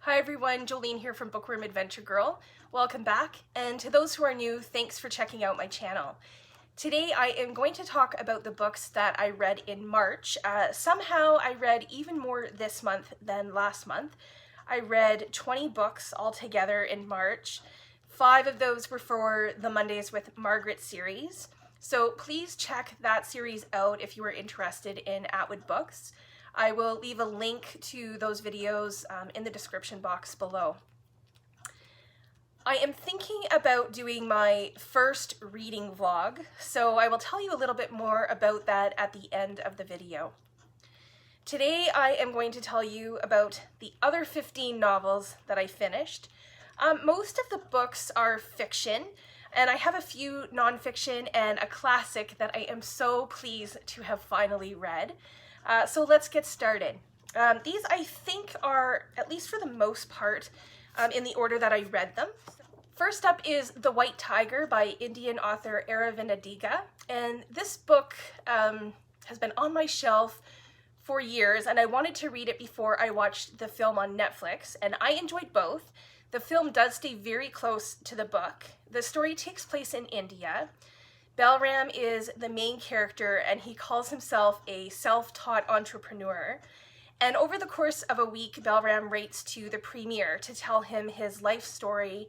Hi everyone, Jolene here from Bookworm Adventure Girl. Welcome back, and to those who are new, thanks for checking out my channel. Today I am going to talk about the books that I read in March. Somehow I read even more this month than last month. I read 20 books altogether in March. 5 of those were for the Mondays with Margaret series, so please check that series out if you are interested in ATWOOD books. I will leave a link to those videos in the description box below. I am thinking about doing my first reading vlog, so I will tell you a little bit more about that at the end of the video. Today I am going to tell you about the other 15 novels that I finished. Most of the books are fiction, and I have a few nonfiction and a classic that I am so pleased to have finally read. So let's get started. These I think are, at least for the most part, in the order that I read them. First up is The White Tiger by Indian author Aravind Adiga, and this book has been on my shelf for years, and I wanted to read it before I watched the film on Netflix, and I enjoyed both. The film does stay very close to the book. The story takes place in India. Balram is the main character, and he calls himself a self-taught entrepreneur. And over the course of a week, Balram writes to the premier to tell him his life story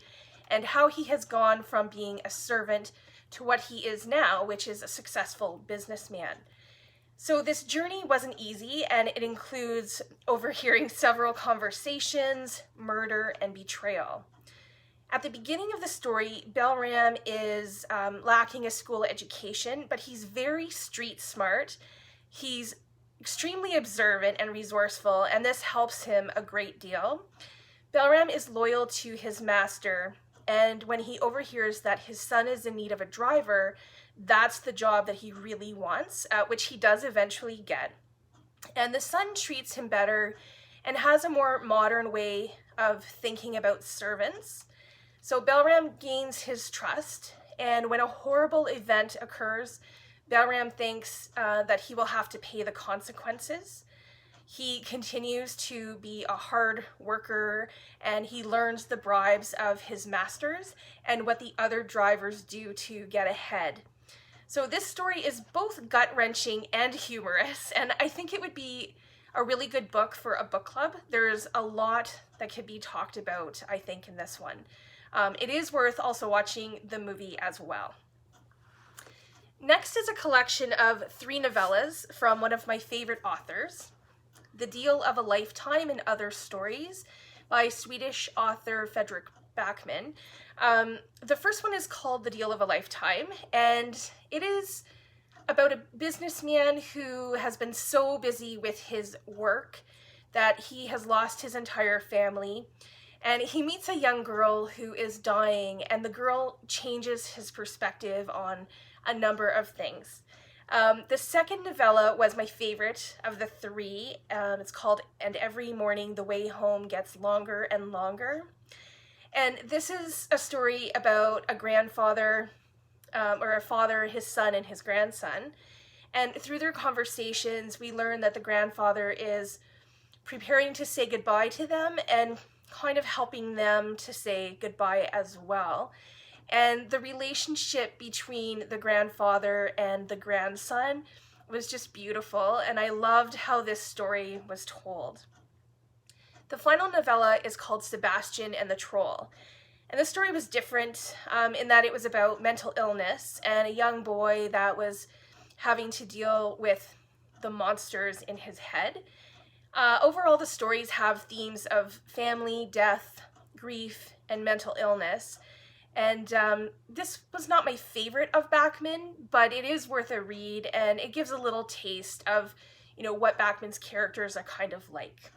and how he has gone from being a servant to what he is now, which is a successful businessman. So this journey wasn't easy, and it includes overhearing several conversations, murder, and betrayal. At the beginning of the story, Balram is lacking a school education, but he's very street smart. He's extremely observant and resourceful, and this helps him a great deal. Balram is loyal to his master, and when he overhears that his son is in need of a driver, that's the job that he really wants, which he does eventually get. And the son treats him better and has a more modern way of thinking about servants. So Balram gains his trust, and when a horrible event occurs, Balram thinks that he will have to pay the consequences. He continues to be a hard worker, and he learns the bribes of his masters and what the other drivers do to get ahead. So this story is both gut-wrenching and humorous, and I think it would be a really good book for a book club. There's a lot that could be talked about, I think, in this one. It is worth also watching the movie as well. Next is a collection of 3 novellas from one of my favorite authors, The Deal of a Lifetime and Other Stories by Swedish author Fredrik Backman. The first one is called The Deal of a Lifetime, and it is about a businessman who has been so busy with his work that he has lost his entire family. And he meets a young girl who is dying, and the girl changes his perspective on a number of things. The second novella was my favorite of the 3. It's called And Every Morning the Way Home Gets Longer and Longer. And this is a story about a grandfather, or a father, his son, and his grandson. And through their conversations, we learn that the grandfather is preparing to say goodbye to them and kind of helping them to say goodbye as well. And the relationship between the grandfather and the grandson was just beautiful, and I loved how this story was told. The final novella is called Sebastian and the Troll, and the story was different in that it was about mental illness and a young boy that was having to deal with the monsters in his head. Overall, the stories have themes of family, death, grief, and mental illness. And this was not my favorite of Backman, but it is worth a read, and it gives a little taste of, what Backman's characters are kind of like.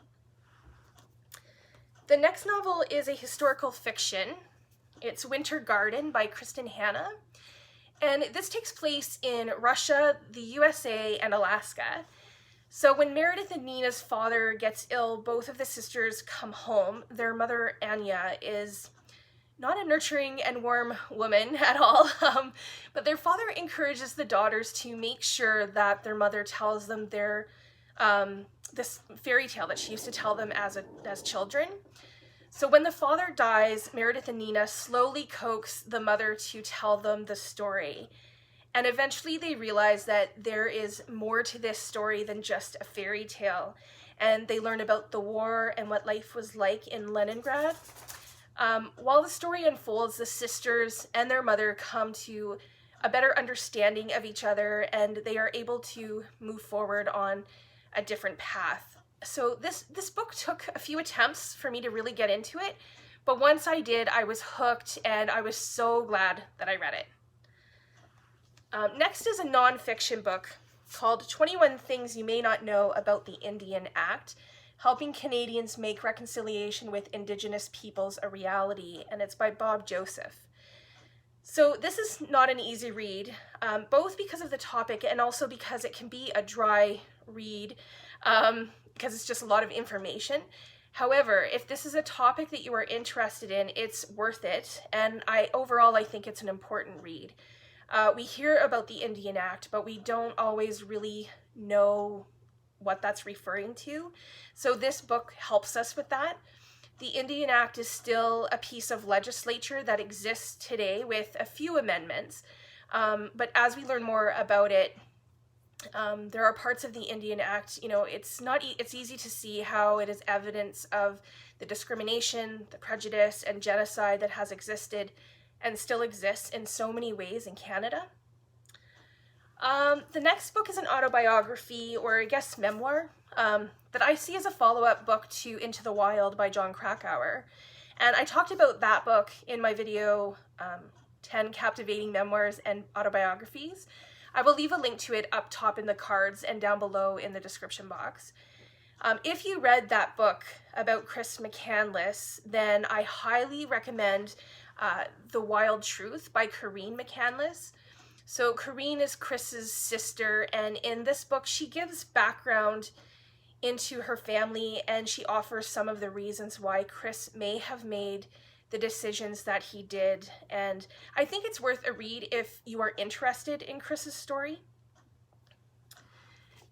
The next novel is a historical fiction. It's Winter Garden by Kristin, and this takes place in Russia, the USA, and Alaska. So when Meredith and Nina's father gets ill, both of the sisters come home. Their mother, Anya, is not a nurturing and warm woman at all, but their father encourages the daughters to make sure that their mother tells them this fairy tale that she used to tell them as children. So when the father dies, Meredith and Nina slowly coax the mother to tell them the story. And eventually they realize that there is more to this story than just a fairy tale. And they learn about the war and what life was like in Leningrad. While the story unfolds, the sisters and their mother come to a better understanding of each other, and they are able to move forward on a different path. So this book took a few attempts for me to really get into it, but once I did, I was hooked, and I was so glad that I read it. Next is a nonfiction book called 21 Things You May Not Know About the Indian Act, Helping Canadians Make Reconciliation with Indigenous Peoples a Reality, and it's by Bob Joseph. So this is not an easy read, both because of the topic and also because it can be a dry read, because it's just a lot of information. However, if this is a topic that you are interested in, it's worth it, and overall I think it's an important read. We hear about the Indian Act, but we don't always really know what that's referring to. So this book helps us with that. The Indian Act is still a piece of legislature that exists today with a few amendments. But as we learn more about it, there are parts of the Indian Act, it's easy to see how it is evidence of the discrimination, the prejudice, and genocide that has existed and still exists in so many ways in Canada. The next book is an autobiography, or I guess memoir, that I see as a follow-up book to Into the Wild by Jon Krakauer. And I talked about that book in my video, 10 Captivating Memoirs and Autobiographies. I will leave a link to it up top in the cards and down below in the description box. If you read that book about Chris McCandless, then I highly recommend The Wild Truth by Carine McCandless. So Carine is Chris's sister, and in this book she gives background into her family, and she offers some of the reasons why Chris may have made the decisions that he did. And I think it's worth a read if you are interested in Chris's story.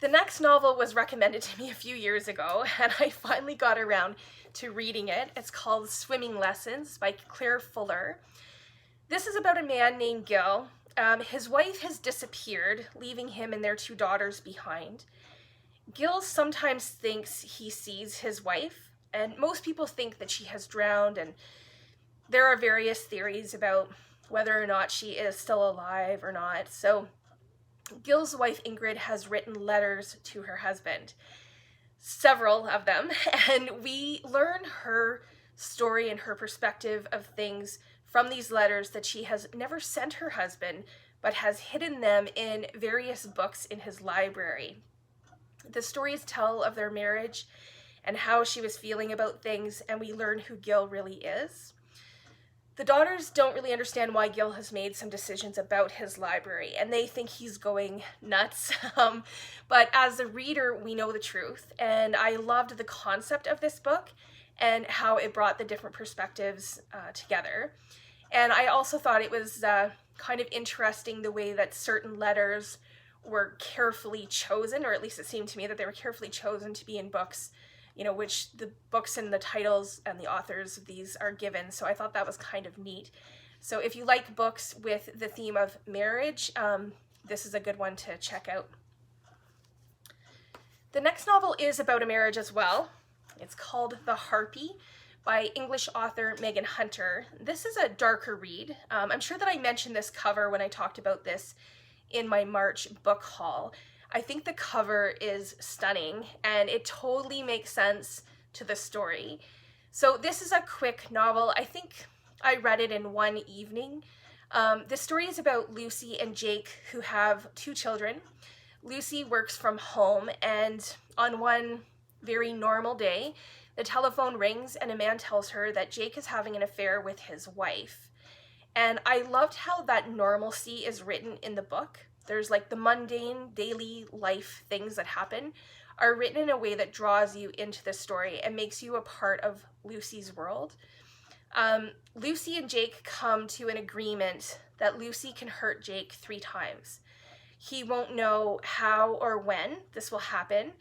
The next novel was recommended to me a few years ago, and I finally got around to reading it. It's called Swimming Lessons by Claire Fuller. This is about a man named Gil. His wife has disappeared, leaving him and their 2 daughters behind. Gil sometimes thinks he sees his wife, and most people think that she has drowned, and there are various theories about whether or not she is still alive or not. So Gil's wife Ingrid has written letters to her husband, several of them, and we learn her story and her perspective of things from these letters that she has never sent her husband, but has hidden them in various books in his library. The stories tell of their marriage and how she was feeling about things, and we learn who Gil really is. The daughters don't really understand why Gil has made some decisions about his library, and they think he's going nuts. But as a reader, we know the truth, and I loved the concept of this book and how it brought the different perspectives together. And I also thought it was kind of interesting the way that certain letters were carefully chosen, or at least it seemed to me that they were carefully chosen to be in books, which the books and the titles and the authors of these are given. So I thought that was kind of neat. So if you like books with the theme of marriage, this is a good one to check out. The next novel is about a marriage as well. It's called The Harpy by English author Megan Hunter. This is a darker read. I'm sure that I mentioned this cover when I talked about this in my March book haul. I think the cover is stunning, and it totally makes sense to the story. So this is a quick novel. I think I read it in one evening. The story is about Lucy and Jake, who have 2 children. Lucy works from home, and on one very normal day, the telephone rings and a man tells her that Jake is having an affair with his wife. And I loved how that normalcy is written in the book. There's like the mundane daily life things that happen are written in a way that draws you into the story and makes you a part of Lucy's world. Lucy and Jake come to an agreement that Lucy can hurt Jake 3 times. He won't know how or when this will happen,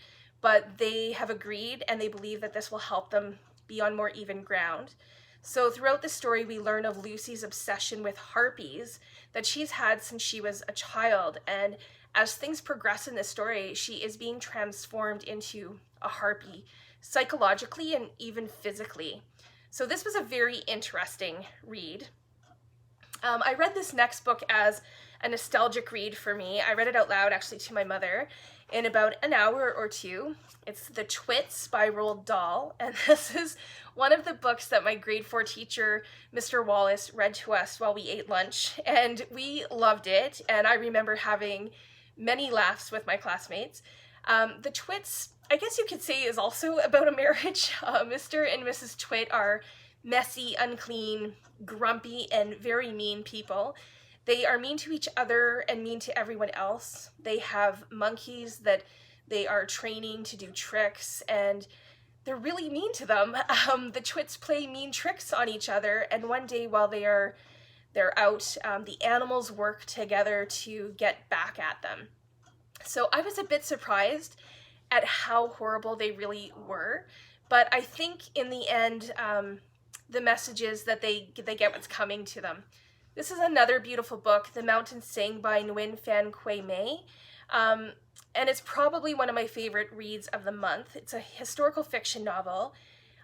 but they have agreed, and they believe that this will help them be on more even ground. So throughout the story, we learn of Lucy's obsession with harpies that she's had since she was a child. And as things progress in this story, she is being transformed into a harpy, psychologically and even physically. So this was a very interesting read. I read this next book as a nostalgic read for me. I read it out loud actually to my mother in about an hour or two. It's The Twits by Roald Dahl, and this is one of the books that my grade 4 teacher, Mr. Wallace, read to us while we ate lunch, and we loved it, and I remember having many laughs with my classmates. The Twits, I guess you could say, is also about a marriage. Mr. and Mrs. Twit are messy, unclean, grumpy, and very mean people. They are mean to each other and mean to everyone else. They have monkeys that they are training to do tricks, and they're really mean to them. The Twits play mean tricks on each other, and one day while they're out, the animals work together to get back at them. So I was a bit surprised at how horrible they really were, but I think in the end, the message is that they get what's coming to them. This is another beautiful book, The Mountain Sing by Nguyen Phan Quay May, and it's probably one of my favorite reads of the month. It's a historical fiction novel.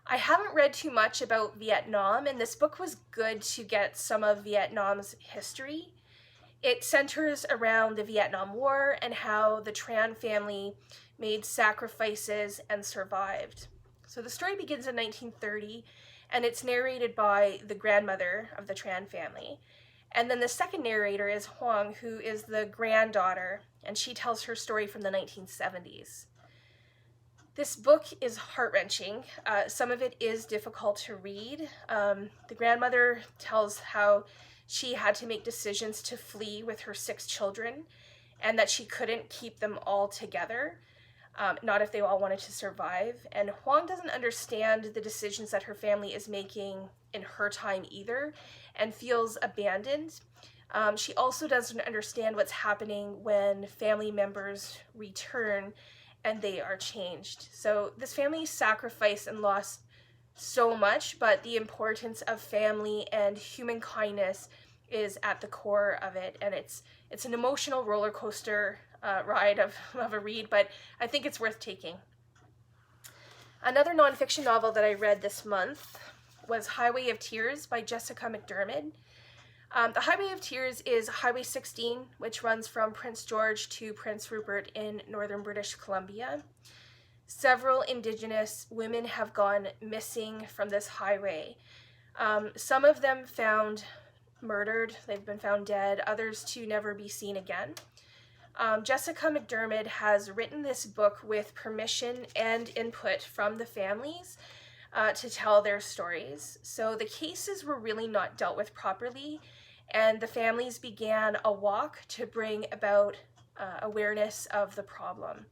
I haven't read too much about Vietnam, and this book was good to get some of Vietnam's history. It centers around the Vietnam War and how the Tran family made sacrifices and survived. So the story begins in 1930, and it's narrated by the grandmother of the Tran family. And then the second narrator is Huang, who is the granddaughter, and she tells her story from the 1970s. This book is heart-wrenching. Some of it is difficult to read. The grandmother tells how she had to make decisions to flee with her 6 children, and that she couldn't keep them all together, not if they all wanted to survive. And Huang doesn't understand the decisions that her family is making in her time either, and feels abandoned. She also doesn't understand what's happening when family members return and they are changed. So this family sacrificed and lost so much, but the importance of family and human kindness is at the core of it, and it's an emotional roller coaster ride of a read, but I think it's worth taking. Another nonfiction novel that I read this month was Highway of Tears by Jessica McDiarmid. The Highway of Tears is Highway 16, which runs from Prince George to Prince Rupert in northern British Columbia. Several Indigenous women have gone missing from this highway. Some of them found murdered, they've been found dead, others to never be seen again. Jessica McDiarmid has written this book with permission and input from the families to tell their stories. So the cases were really not dealt with properly, and the families began a walk to bring about awareness of the problem.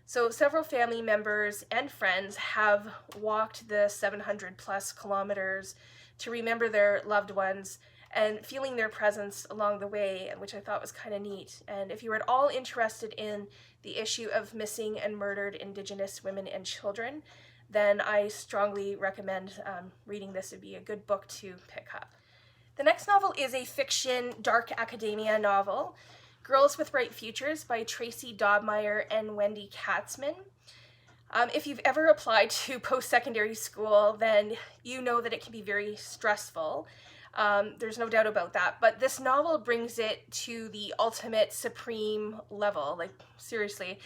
So several family members and friends have walked the 700 plus kilometers to remember their loved ones and feeling their presence along the way, which I thought was kind of neat. And if you were at all interested in the issue of missing and murdered Indigenous women and children, then I strongly recommend reading this. It'd be a good book to pick up. The next novel is a fiction dark academia novel, Girls with Bright Futures by Tracy Dobmeier and Wendy Katzman. If you've ever applied to post-secondary school, then you know that it can be very stressful. There's no doubt about that, but this novel brings it to the ultimate supreme level. Like, seriously.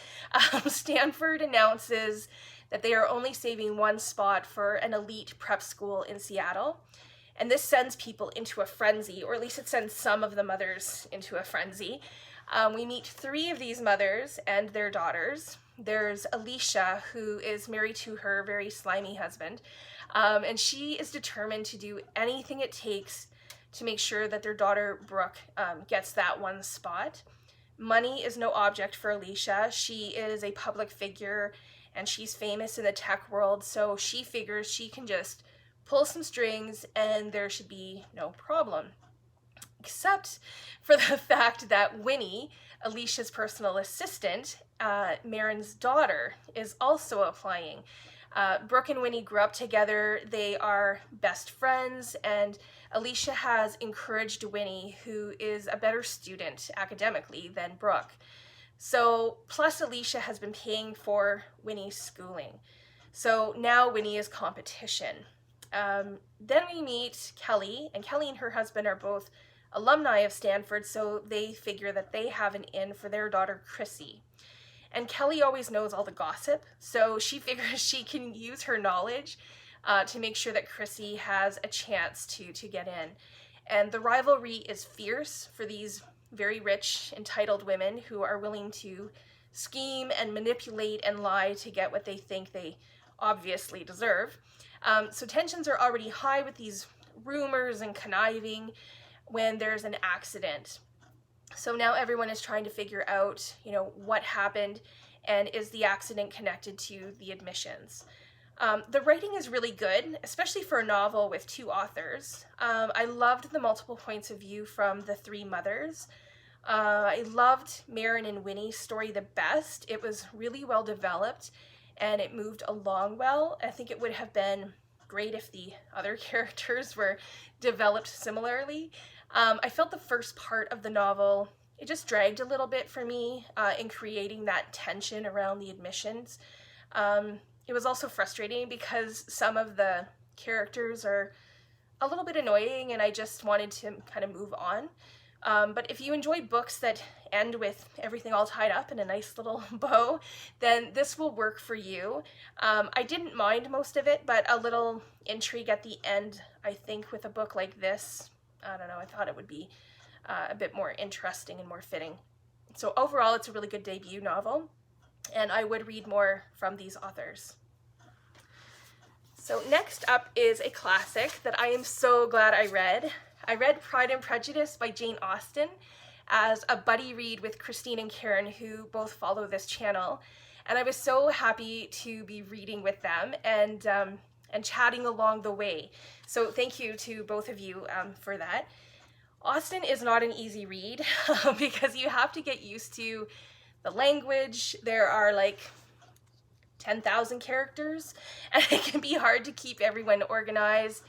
Stanford announces that they are only saving one spot for an elite prep school in Seattle, and this sends people into a frenzy, or at least it sends some of the mothers into a frenzy. We meet 3 of these mothers and their daughters. There's Alicia, who is married to her very slimy husband, and she is determined to do anything it takes to make sure that their daughter Brooke gets that one spot. Money is no object for Alicia. She is a public figure and she's famous in the tech world, so she figures she can just pull some strings and there should be no problem. Except for the fact that Winnie, Alicia's personal assistant, Marin's daughter, is also applying. Brooke and Winnie grew up together. They are best friends, and Alicia has encouraged Winnie, who is a better student academically than Brooke. So, plus Alicia has been paying for Winnie's schooling. So now Winnie is competition. Then we meet Kelly, and Kelly and her husband are both alumni of Stanford, so they figure that they have an in for their daughter, Chrissy. And Kelly always knows all the gossip, so she figures she can use her knowledge to make sure that Chrissy has a chance to get in. And the rivalry is fierce for these very rich, entitled women who are willing to scheme and manipulate and lie to get what they think they obviously deserve. So tensions are already high with these rumors and conniving when there's an accident. So now everyone is trying to figure out, what happened, and is the accident connected to the admissions. The writing is really good, especially for a novel with two authors. I loved the multiple points of view from the three mothers. I loved Marin and Winnie's story the best. It was really well developed, and it moved along well. I think it would have been great if the other characters were developed similarly. I felt the first part of the novel, it just dragged a little bit for me in creating that tension around the admissions. It was also frustrating because some of the characters are a little bit annoying, and I just wanted to kind of move on. But if you enjoy books that end with everything all tied up in a nice little bow, then this will work for you. I didn't mind most of it, but a little intrigue at the end, I think, with a book like this, I don't know, I thought it would be a bit more interesting and more fitting. So overall, it's a really good debut novel, and I would read more from these authors. So next up is a classic that I am so glad I read. I read Pride and Prejudice by Jane Austen as a buddy read with Kristin and Carine, who both follow this channel. And I was so happy to be reading with them and chatting along the way. So thank you to both of you for that. Austen is not an easy read because you have to get used to the language. There are like 10,000 characters, and it can be hard to keep everyone organized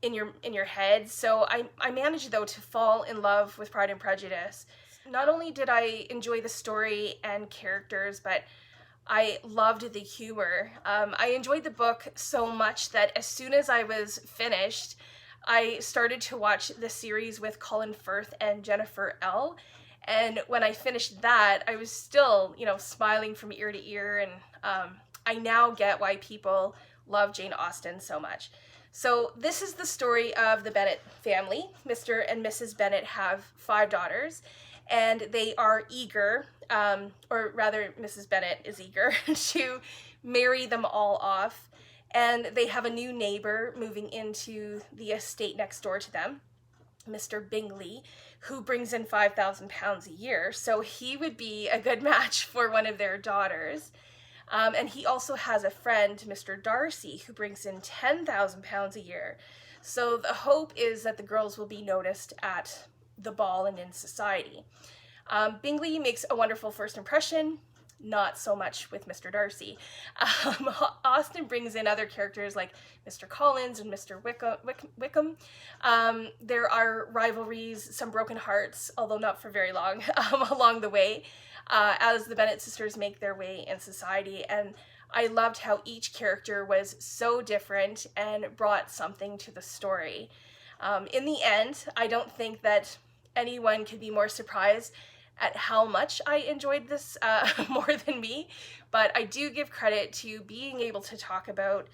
in your head. So I managed, though, to fall in love with Pride and Prejudice. Not only did I enjoy the story and characters, but I loved the humor. I enjoyed the book so much that as soon as I was finished, I started to watch the series with Colin Firth and Jennifer L. And when I finished that, I was still, smiling from ear to ear. And I now get why people love Jane Austen so much. So this is the story of the Bennet family. Mr. and Mrs. Bennet have 5 daughters, and they are eager, or rather Mrs. Bennet is eager to marry them all off. And they have a new neighbor moving into the estate next door to them, Mr. Bingley, who brings in £5,000 a year. So he would be a good match for one of their daughters. And he also has a friend, Mr. Darcy, who brings in £10,000 a year. So the hope is that the girls will be noticed at the ball and in society. Bingley makes a wonderful first impression, not so much with Mr. Darcy. Austen brings in other characters like Mr. Collins and Mr. Wickham. There are rivalries, some broken hearts, although not for very long, along the way, as the Bennet sisters make their way in society. And I loved how each character was so different and brought something to the story. In the end, I don't think that anyone could be more surprised at how much I enjoyed this more than me, but I do give credit to being able to talk about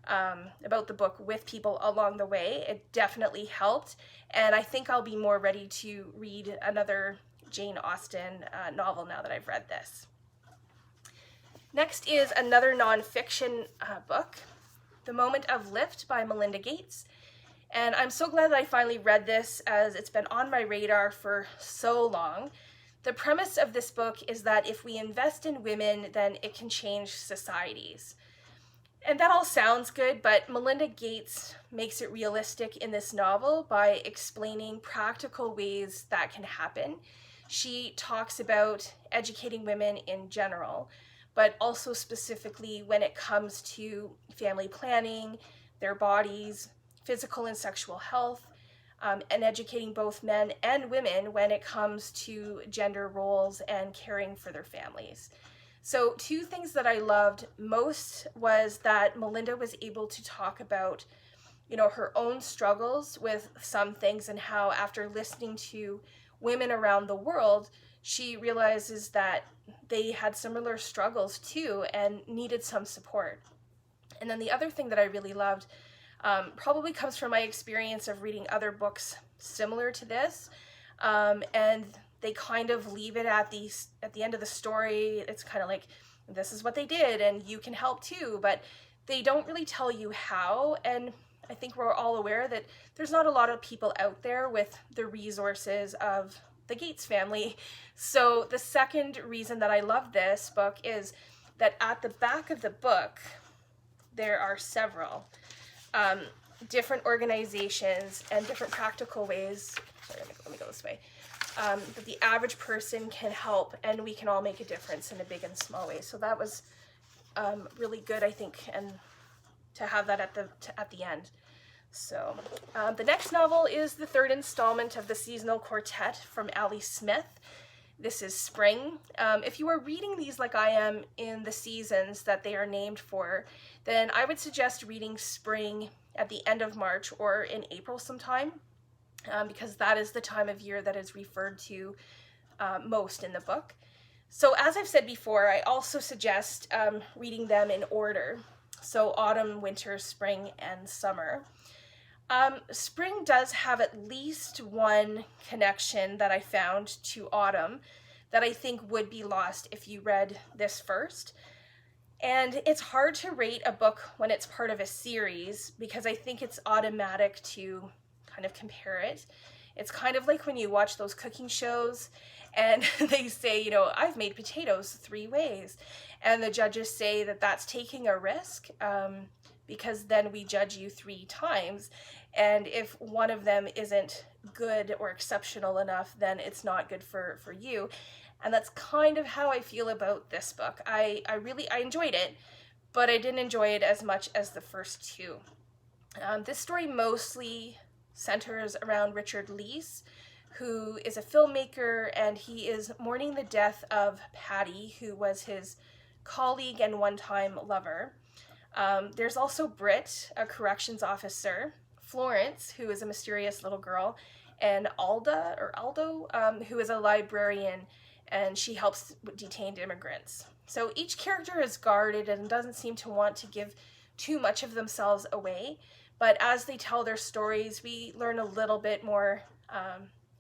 the book with people along the way. It definitely helped, and I think I'll be more ready to read another Jane Austen novel now that I've read this. Next is another nonfiction book, The Moment of Lift by Melinda Gates. And I'm so glad that I finally read this, as it's been on my radar for so long. The premise of this book is that if we invest in women, then it can change societies. And that all sounds good, but Melinda Gates makes it realistic in this novel by explaining practical ways that can happen. She talks about educating women in general, but also specifically when it comes to family planning, their bodies, physical and sexual health, and educating both men and women when it comes to gender roles and caring for their families. So two things that I loved most was that Melinda was able to talk about, her own struggles with some things, and how after listening to women around the world, she realizes that they had similar struggles too and needed some support. And then the other thing that I really loved probably comes from my experience of reading other books similar to this, and they kind of leave it at the end of the story. It's kind of like, this is what they did and you can help too, but they don't really tell you how. And I think we're all aware that there's not a lot of people out there with the resources of the Gates family. So the second reason that I love this book is that at the back of the book, there are several different organizations and different practical ways, sorry, let me go this way, that the average person can help, and we can all make a difference in a big and small way. So that was really good, I think, and to have that at the end. So the next novel is the third installment of the seasonal quartet from Ali Smith. This is Spring. If you are reading these like I am in the seasons that they are named for, then I would suggest reading Spring at the end of March or in April sometime, because that is the time of year that is referred to most in the book. So as I've said before, I also suggest reading them in order. So autumn, winter, spring, and summer. Spring does have at least one connection that I found to autumn that I think would be lost if you read this first. And it's hard to rate a book when it's part of a series because I think it's automatic to kind of compare it. It's kind of like when you watch those cooking shows and they say, I've made potatoes 3 ways. And the judges say that that's taking a risk because then we judge you 3 times. And if one of them isn't good or exceptional enough, then it's not good for you. And that's kind of how I feel about this book. I enjoyed it, but I didn't enjoy it as much as the first 2. This story mostly centers around Richard Leese, who is a filmmaker, and he is mourning the death of Patty, who was his colleague and one-time lover. There's also Britt, a corrections officer, Florence, who is a mysterious little girl, and Aldo, who is a librarian, and she helps detained immigrants. So each character is guarded and doesn't seem to want to give too much of themselves away, but as they tell their stories, we learn a little bit more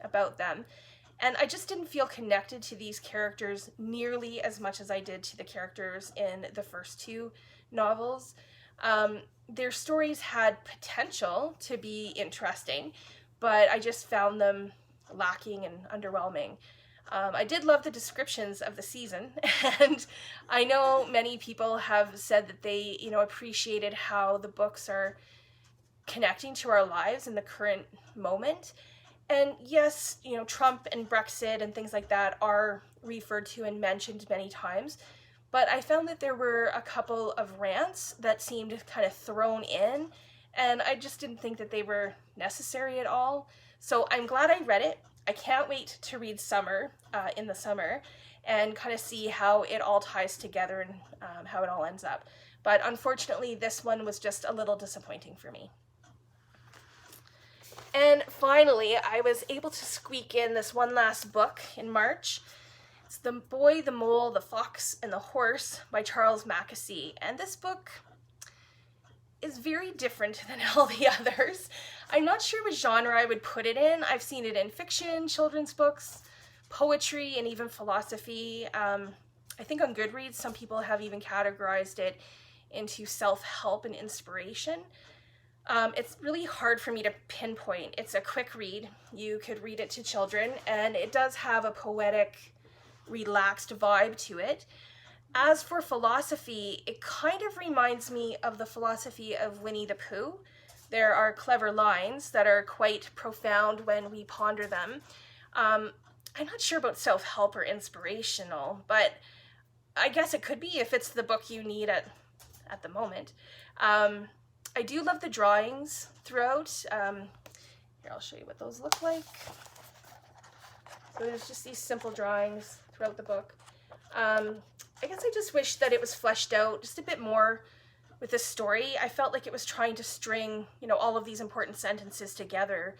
about them. And I just didn't feel connected to these characters nearly as much as I did to the characters in the first 2 novels. Their stories had potential to be interesting, but I just found them lacking and underwhelming. I did love the descriptions of the season, and I know many people have said that they, appreciated how the books are connecting to our lives in the current moment. And yes, Trump and Brexit and things like that are referred to and mentioned many times, but I found that there were a couple of rants that seemed kind of thrown in, and I just didn't think that they were necessary at all. So I'm glad I read it. I can't wait to read Summer in the summer and kind of see how it all ties together and how it all ends up. But unfortunately, this one was just a little disappointing for me. And finally, I was able to squeak in this one last book in March. It's The Boy, the Mole, the Fox, and the Horse by Charles Mackesy. And this book is very different than all the others. I'm not sure what genre I would put it in. I've seen it in fiction, children's books, poetry, and even philosophy. I think on GOODREADS, some people have even categorized it into self-help and inspiration. It's really hard for me to pinpoint. It's a quick read. You could read it to children, and it does have a poetic, relaxed vibe to it. As for philosophy, it kind of reminds me of the philosophy of Winnie the Pooh. There are clever lines that are quite profound when we ponder them. I'm not sure about self-help or inspirational, but I guess it could be if it's the book you need at the moment. I do love the drawings throughout. Here, I'll show you what those look like. So there's just these simple drawings throughout the book. I guess I just wish that it was fleshed out just a bit more with the story. I felt like it was trying to string, you know, all of these important sentences together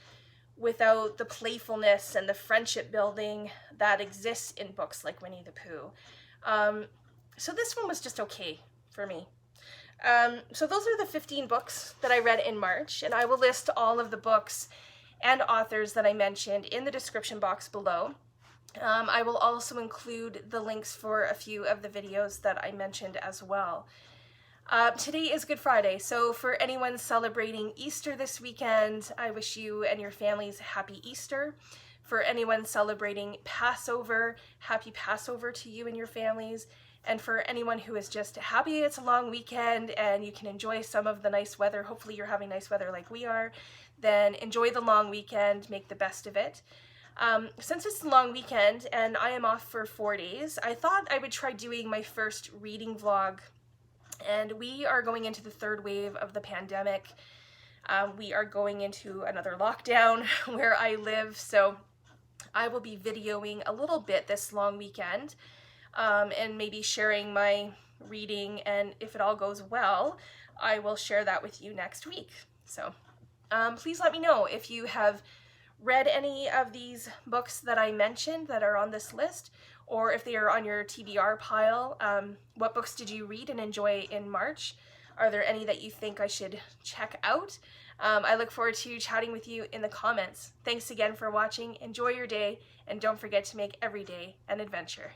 without the playfulness and the friendship building that exists in books like Winnie the Pooh. So this one was just okay for me. So those are the 15 books that I read in March, and I will list all of the books and authors that I mentioned in the description box below. I will also include the links for a few of the videos that I mentioned as well. Today is Good Friday, so for anyone celebrating Easter this weekend, I wish you and your families a happy Easter. For anyone celebrating Passover, happy Passover to you and your families. And for anyone who is just happy it's a long weekend and you can enjoy some of the nice weather, hopefully you're having nice weather like we are, then enjoy the long weekend, make the best of it. Since it's a long weekend and I am off for 4 days, I thought I would try doing my first reading vlog. And we are going into the third wave of the pandemic. We are going into another lockdown where I live, so I will be videoing a little bit this long weekend and maybe sharing my reading, and if it all goes well, I will share that with you next week. So please let me know if you have read any of these books that I mentioned that are on this list, or if they are on your TBR pile. What books did you read and enjoy in March? Are there any that you think I should check out? I look forward to chatting with you in the comments. Thanks again for watching. Enjoy your day, and don't forget to make every day an adventure.